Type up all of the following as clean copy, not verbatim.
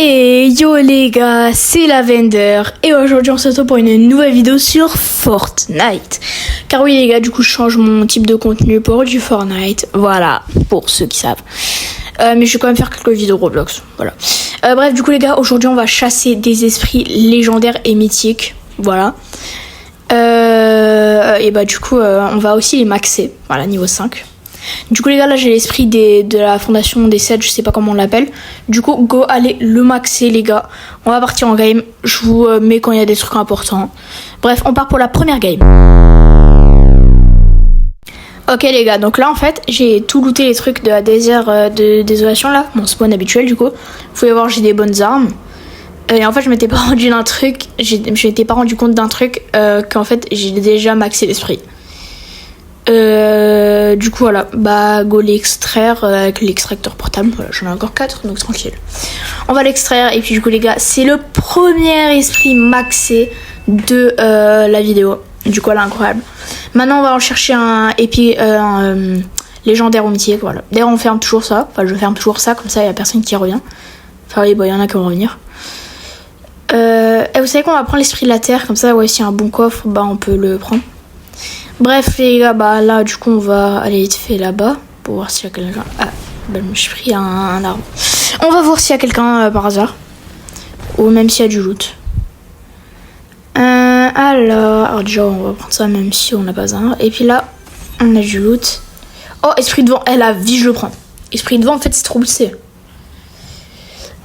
Et yo les gars, c'est Lavender et aujourd'hui on se retrouve pour une nouvelle vidéo sur Fortnite. Car oui les gars, du coup je change mon type de contenu pour du Fortnite, voilà, pour ceux qui savent. Mais je vais quand même faire quelques vidéos Roblox, voilà. Bref, du coup les gars, aujourd'hui on va chasser des esprits légendaires et mythiques, voilà. Et bah du coup on va aussi les maxer, voilà, niveau 5. Du coup les gars, là j'ai l'esprit de la fondation des 7, je sais pas comment on l'appelle. Du coup go, allez le maxer les gars. On va partir en game, je vous mets quand il y a des trucs importants. Bref, on part pour la première game. Ok les gars, donc là en fait j'ai tout looté les trucs de la désert de désolation là, mon spawn habituel du coup. Vous pouvez voir, j'ai des bonnes armes. Et en fait je m'étais pas rendu d'un truc, je m'étais pas rendu compte d'un truc qu'en fait j'ai déjà maxé l'esprit. Du coup voilà, bah go l'extraire avec l'extracteur portable, voilà, j'en ai encore 4 donc tranquille. On va l'extraire et puis du coup les gars, c'est le premier esprit maxé de la vidéo. Du coup elle est incroyable. Maintenant on va en chercher un légendaire ou mythique, voilà. D'ailleurs on ferme toujours ça, enfin je ferme toujours ça, comme ça il y a personne qui revient. Enfin oui, bah il y en a qui vont revenir. Et vous savez qu'on va prendre l'esprit de la terre, comme ça ouais, s'il y a un bon coffre, bah on peut le prendre. Bref les gars, bah là du coup on va aller vite fait là-bas pour voir s'il y a quelqu'un. Ah, bah je me suis pris un arbre. On va voir s'il y a quelqu'un par hasard. Ou même s'il y a du loot. Alors déjà on va prendre ça même si on n'a pas un. Et puis là, on a du loot. Oh, esprit de vent, la vie je le prends. Esprit de vent en fait c'est trop boosté.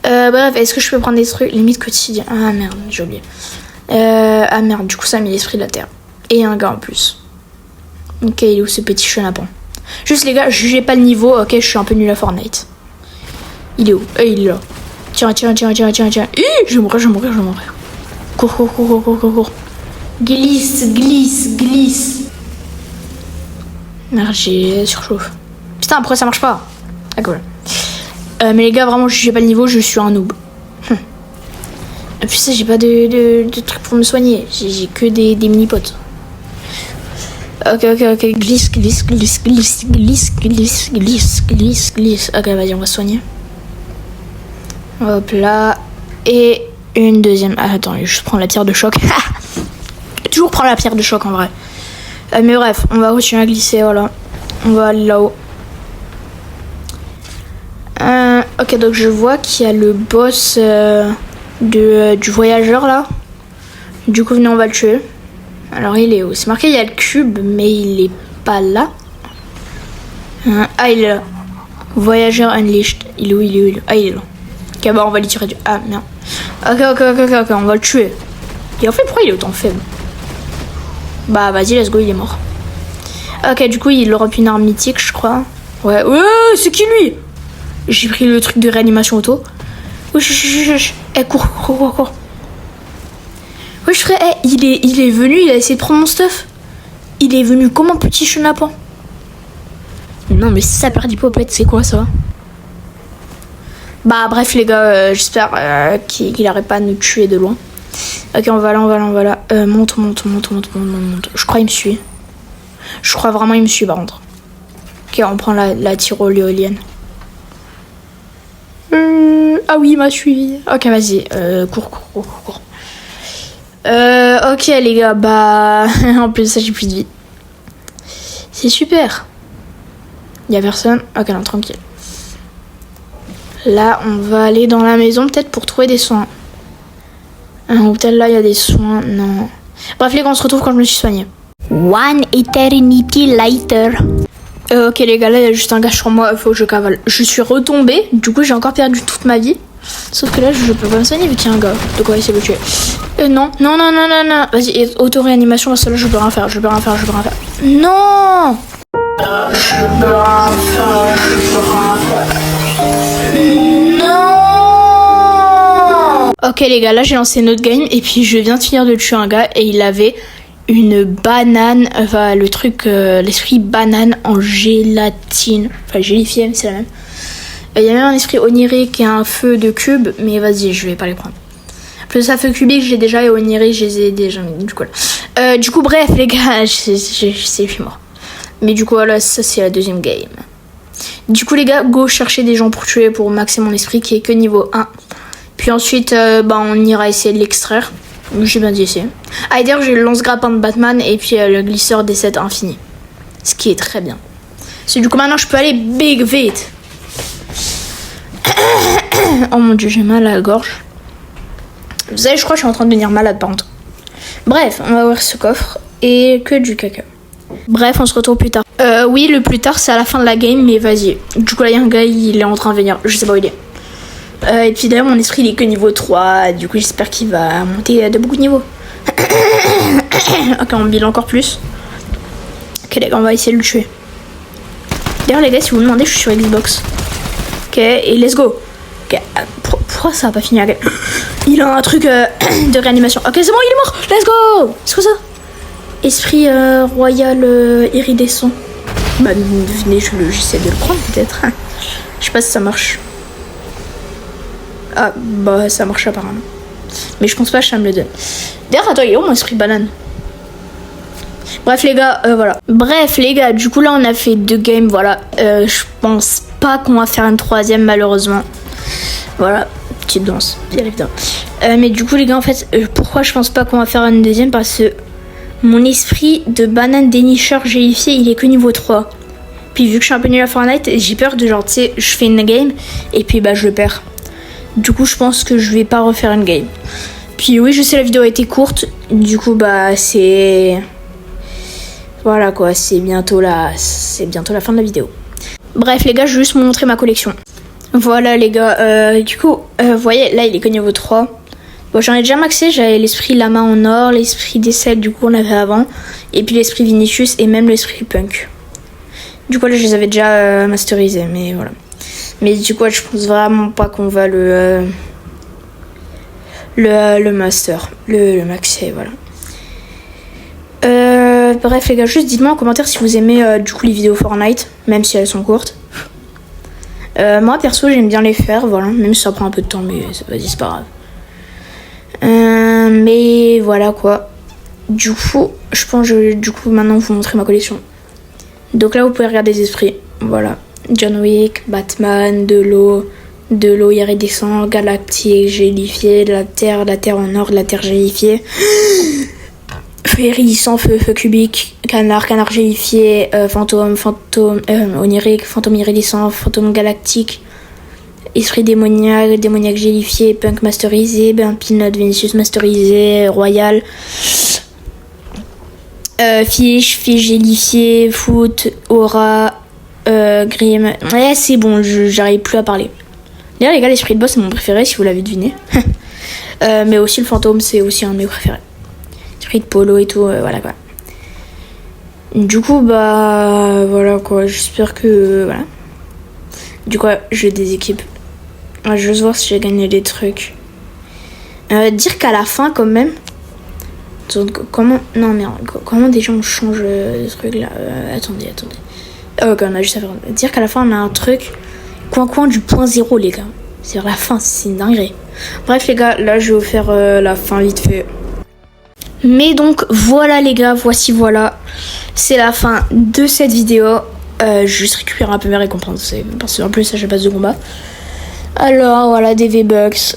Bref, est-ce que je peux prendre des trucs limite quotidien? Ah merde, j'ai oublié. Ah merde, du coup ça met l'esprit de la terre. Et un gars en plus. Ok, il est où ce petit chenapan? Juste les gars, jugez pas le niveau, ok, je suis un peu nul à Fortnite. Il est où? Il est là. Tiens. Je vais mourir. Cours. Glisse. Merde, j'ai surchauffe. Putain, pourquoi ça marche pas? Ah cool. Mais les gars, vraiment, jugez pas le niveau, je suis un noob. Et puis ça, j'ai pas de trucs pour me soigner. J'ai que des mini-potes. Ok. Glisse. Ok, vas-y, on va soigner. Hop là. Et une deuxième. Ah, attends, je prends la pierre de choc. Toujours prendre la pierre de choc en vrai. Mais bref, on va continuer à glisser, voilà. On va aller là-haut. Ok, donc je vois qu'il y a le boss du voyageur là. Du coup, venez, on va le tuer. Alors il est où? C'est marqué il y a le cube mais il est pas là. Ah il est là. Voyageur Unleashed. Il est où? Ah il est là. Ok bah on va lui tirer du... Ah merde. Ok, on va le tuer. Et en fait pourquoi il est autant faible? Bah vas-y let's go, il est mort. Ok du coup il aura une arme mythique je crois. Ouais c'est qui lui? J'ai pris le truc de réanimation auto. Cours. Wesh frère, il est venu, il a essayé de prendre mon stuff. Il est venu comme un petit chenapan. Non mais ça perd du popette, c'est quoi ça? Bah bref les gars, j'espère qu'il arrête pas de nous tuer de loin. Ok, on va là. Monte. Je crois qu'il me suit. Je crois vraiment qu'il me suit par contre. Ok, on prend la tyrolienne. Ah oui, il m'a suivi. Ok, vas-y, cours. Ok les gars, bah en plus ça j'ai plus de vie. C'est super. Y'a personne. Ok non, tranquille. Là on va aller dans la maison peut-être pour trouver des soins. Ou peut-être là il y a des soins. Non. Bref les gars, on se retrouve quand je me suis soignée. One eternity later. Ok les gars, là il y a juste un gars sur moi, il faut que je cavale. Je suis retombée, du coup j'ai encore perdu toute ma vie. Sauf que là je peux pas me soigner vu qu'il y a un gars. Donc on va essayer de le tuer. Non. Vas-y, auto-réanimation parce que là je peux rien faire. Non. Je peux rien faire. Non. Ok les gars, là j'ai lancé notre game et puis je viens de finir de tuer un gars et il avait une banane, enfin le truc, l'esprit banane en gélatine. Enfin gélifié, c'est la même. Il y a même un esprit onirique et un feu de cube, mais vas-y, je vais pas les prendre. Plus ça feu cubique, j'ai déjà, et onirique, je les ai déjà mis. Du coup, bref, les gars, je suis mort. Mais du coup, voilà, ça c'est la deuxième game. Du coup, les gars, go chercher des gens pour tuer, pour maxer mon esprit qui est que niveau 1. Puis ensuite, on ira essayer de l'extraire. J'ai bien dit essayer. Ah, et d'ailleurs, j'ai le lance-grappin de Batman et puis le glisseur des 7 infini. Ce qui est très bien. C'est du coup, maintenant, je peux aller big vite. Oh mon dieu, j'ai mal à la gorge. Vous savez, je crois que je suis en train de devenir malade par contre. Bref, on va ouvrir ce coffre et que du caca. Bref, on se retrouve plus tard. Oui, le plus tard, c'est à la fin de la game, mais vas-y. Du coup, là, il y a un gars, il est en train de venir. Je sais pas où il est. Et puis d'ailleurs, mon esprit, il est que niveau 3. Du coup, j'espère qu'il va monter de beaucoup de niveaux. Ok, on build encore plus. Ok, les gars, on va essayer de le tuer. D'ailleurs, les gars, si vous me demandez, je suis sur Xbox. Ok, et let's go. Ok, pourquoi ça a pas fini? Il a un truc de réanimation. Ok, c'est bon, il est mort. Let's go. C'est quoi ça? Esprit royal iridescent. Bah, venez, j'essaie de le prendre peut-être. Je sais pas si ça marche. Ah, bah, ça marche apparemment. Mais je pense pas que ça me le donne. D'ailleurs, attends, il est où mon esprit banane? Bref, les gars, voilà. Bref, les gars, du coup, là, on a fait 2 games, voilà. Je pense pas qu'on va faire une 3e, malheureusement. Voilà, petite danse, bien évidemment. Mais du coup, les gars, en fait, pourquoi je pense pas qu'on va faire une 2e? Parce que mon esprit de banane dénicheur gélifié, il est que niveau 3. Puis vu que je suis un peu nul à Fortnite, j'ai peur de genre, tu sais, je fais une game et puis bah je le perds. Du coup, je pense que je vais pas refaire une game. Puis oui, je sais, la vidéo a été courte. Du coup, bah c'est... Voilà quoi, c'est bientôt la fin de la vidéo. Bref, les gars, je vais juste vous montrer ma collection. Voilà les gars, du coup, vous voyez, là il est que niveau 3. Bon, j'en ai déjà maxé, j'avais l'esprit lama en or, l'esprit des 7 du coup on avait avant, et puis l'esprit Vinicius et même l'esprit punk. Du coup là je les avais déjà masterisés, mais voilà. Mais du coup je pense vraiment pas qu'on va le master, le maxer, voilà. Bref les gars, juste dites-moi en commentaire si vous aimez du coup les vidéos Fortnite, même si elles sont courtes. Moi perso j'aime bien les faire, voilà, même si ça prend un peu de temps, mais vas-y c'est pas grave. Mais voilà quoi. Du coup, je pense que du coup maintenant vous montrer ma collection. Donc là vous pouvez regarder les esprits. Voilà. John Wick, Batman, de l'eau iridescent, galactique, gélifié, la terre en or, la terre gélifiée. Feu iridescent, feu cubique, canard gélifié, fantôme onirique, fantôme iridescent, fantôme galactique. Esprit démoniaque gélifié, punk masterisé, peanut Vinicius masterisé, royal, fiche gélifié, foot, aura, grim. Ouais, c'est bon, j'arrive plus à parler. D'ailleurs, les gars, l'esprit de boss, c'est mon préféré, si vous l'avez deviné. Mais aussi le fantôme, c'est aussi un de mes préférés. Esprit de polo et tout, voilà quoi. Du coup, bah, voilà quoi, j'espère que, voilà. Du coup, je des équipes. Je vais juste voir si j'ai gagné des trucs. Dire qu'à la fin, quand même... Comment... Non, merde. Comment déjà on change ce truc-là Attendez. Ok, on a juste à faire... Dire qu'à la fin, on a un truc... Coin du point 0, les gars. C'est la fin, c'est une dinguerie. Bref, les gars, là, je vais vous faire la fin vite fait. Mais donc, voilà, les gars. Voilà. C'est la fin de cette vidéo. Je vais juste récupérer un peu mes récompenses. Parce qu'en plus, ça, j'ai pas de combat. Alors voilà, des V-Bucks.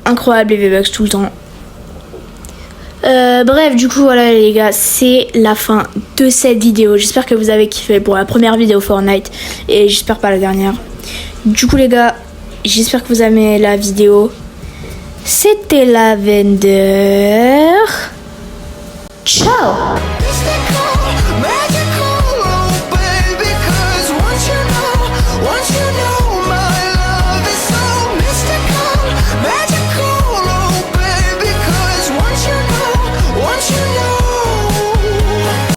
Incroyable les V-Bucks tout le temps. Bref, du coup voilà les gars, c'est la fin de cette vidéo. J'espère que vous avez kiffé pour la première vidéo Fortnite. Et j'espère pas la dernière. Du coup les gars, j'espère que vous aimez la vidéo. C'était Lavender. Ciao.